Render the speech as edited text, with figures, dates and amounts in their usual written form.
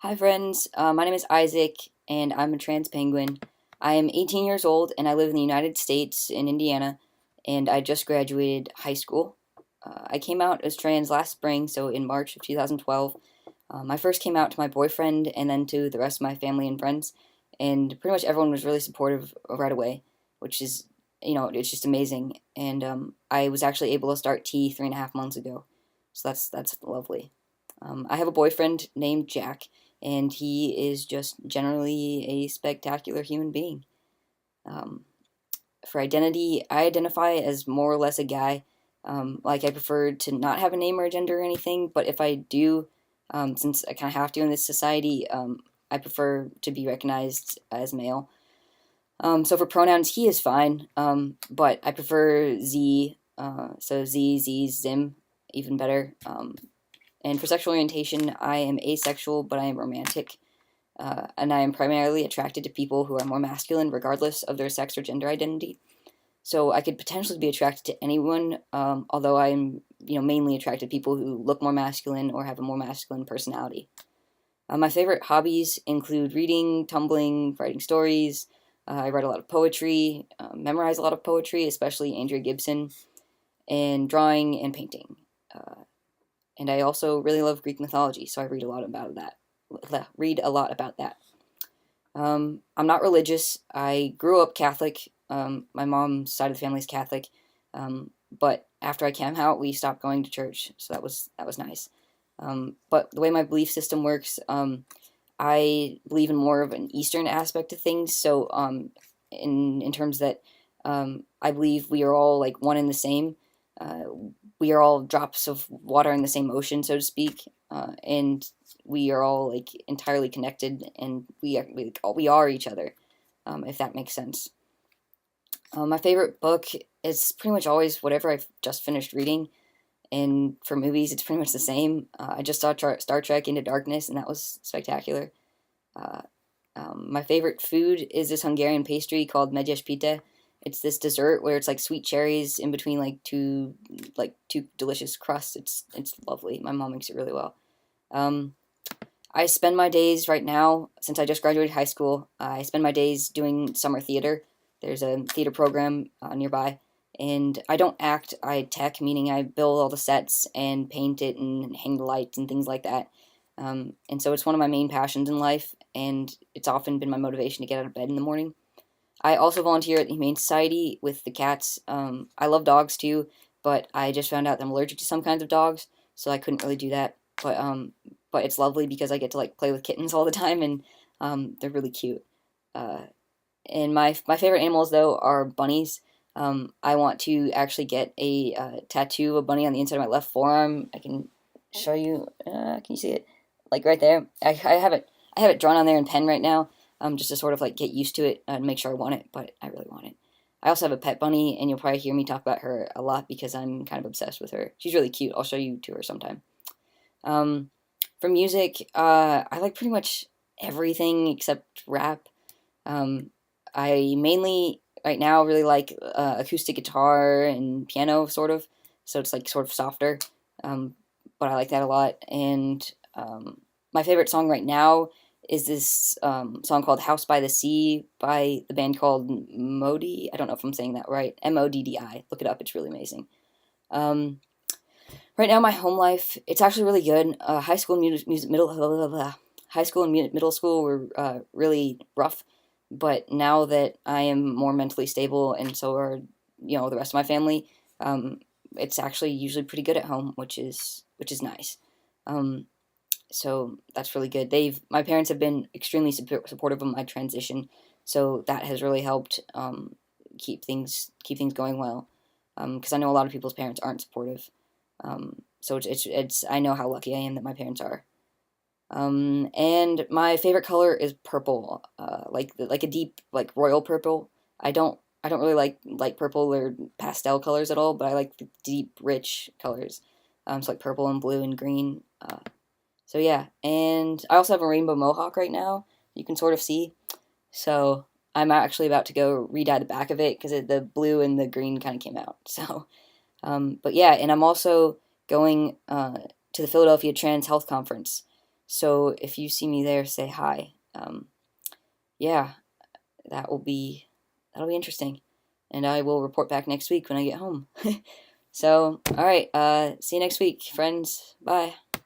Hi friends, my name is Isaac and I'm a trans penguin. I am 18 years old and I live in the United States in Indiana and I just graduated high school. I came out as trans last spring, so in March of 2012. I first came out to my boyfriend and then to the rest of my family and friends, and pretty much everyone was really supportive right away, which is, it's just amazing. And I was actually able to start T 3.5 months ago, so that's lovely. I have a boyfriend named Jack, and he is just generally a spectacular human being. Um, for identity, I identify as more or less a guy. Like I prefer to not have a name or a gender or anything, but if I do, since I kind of have to in this society, I prefer to be recognized as male. So for pronouns, he is fine, but I prefer Z, so Z, Zim, even better. And for sexual orientation, I am asexual, but I am romantic. And I am primarily attracted to people who are more masculine, regardless of their sex or gender identity. So I could potentially be attracted to anyone, although I'm mainly attracted to people who look more masculine or have a more masculine personality. My favorite hobbies include reading, tumbling, writing stories. I write a lot of poetry, memorize a lot of poetry, especially Andrea Gibson, and drawing and painting. And I also really love Greek mythology, so I read a lot about that. I'm not religious. I grew up Catholic. My mom's side of the family is Catholic, but after I came out, we stopped going to church, so that was nice. But the way my belief system works, I believe in more of an Eastern aspect of things. So in terms that I believe we are all like one and the same. Uh, we are all drops of water in the same ocean, so to speak, and we are all like entirely connected, and we are each other, if that makes sense. My favorite book is pretty much always whatever I've just finished reading, and for movies, it's pretty much the same. I just saw Star Trek Into Darkness, and that was spectacular. Uh, my favorite food is this Hungarian pastry called Megyes pite. It's this dessert where it's like sweet cherries in between like two delicious crusts. It's lovely. My mom makes it really well. Um, I spend my days right now, since I just graduated high school. I spend my days doing summer theater. There's a theater program nearby, and I don't act. I tech, meaning I build all the sets and paint it and hang the lights and things like that. And so it's one of my main passions in life, and it's often been my motivation to get out of bed in the morning. I also volunteer at the Humane Society with the cats. I love dogs too, but I just found out that I'm allergic to some kinds of dogs, so I couldn't really do that. But it's lovely because I get to like play with kittens all the time, and they're really cute. Uh, and my favorite animals though are bunnies. I want to actually get a tattoo of a bunny on the inside of my left forearm. I can show you. Can you see it? Like right there. I have it. I have it drawn on there in pen right now. Just to sort of like get used to it and make sure I want it, but I really want it. I also have a pet bunny, and you'll probably hear me talk about her a lot because I'm kind of obsessed with her. She's really cute. I'll show you to her sometime. Um, for music, I like pretty much everything except rap. Um, I mainly right now really like acoustic guitar and piano, sort of. So it's like sort of softer, um, but I like that a lot. And my favorite song right now is this song called "House by the Sea" by the band called Modi. I don't know if I'm saying that right. Moddi. Look it up. It's really amazing. Um, right now, my home life, it's actually really good. High school music middle blah, blah, blah. High school and middle school were really rough, but now that I am more mentally stable and so are the rest of my family, um, it's actually usually pretty good at home, which is nice. Um, so that's really good. My parents have been extremely supportive of my transition, so that has really helped keep things going well. Because I know a lot of people's parents aren't supportive. So it's I know how lucky I am that my parents are. And my favorite color is purple, like a deep like royal purple. I don't really like light purple or pastel colors at all, but I like the deep, rich colors. So like purple and blue and green. So yeah, and I also have a rainbow mohawk right now. You can sort of see. So I'm actually about to go re-dye the back of it because the blue and the green kind of came out. So, but yeah, and I'm also going to the Philadelphia Trans Health Conference. So if you see me there, say hi. Yeah, that'll be interesting, and I will report back next week when I get home. So, all right, see you next week, friends. Bye.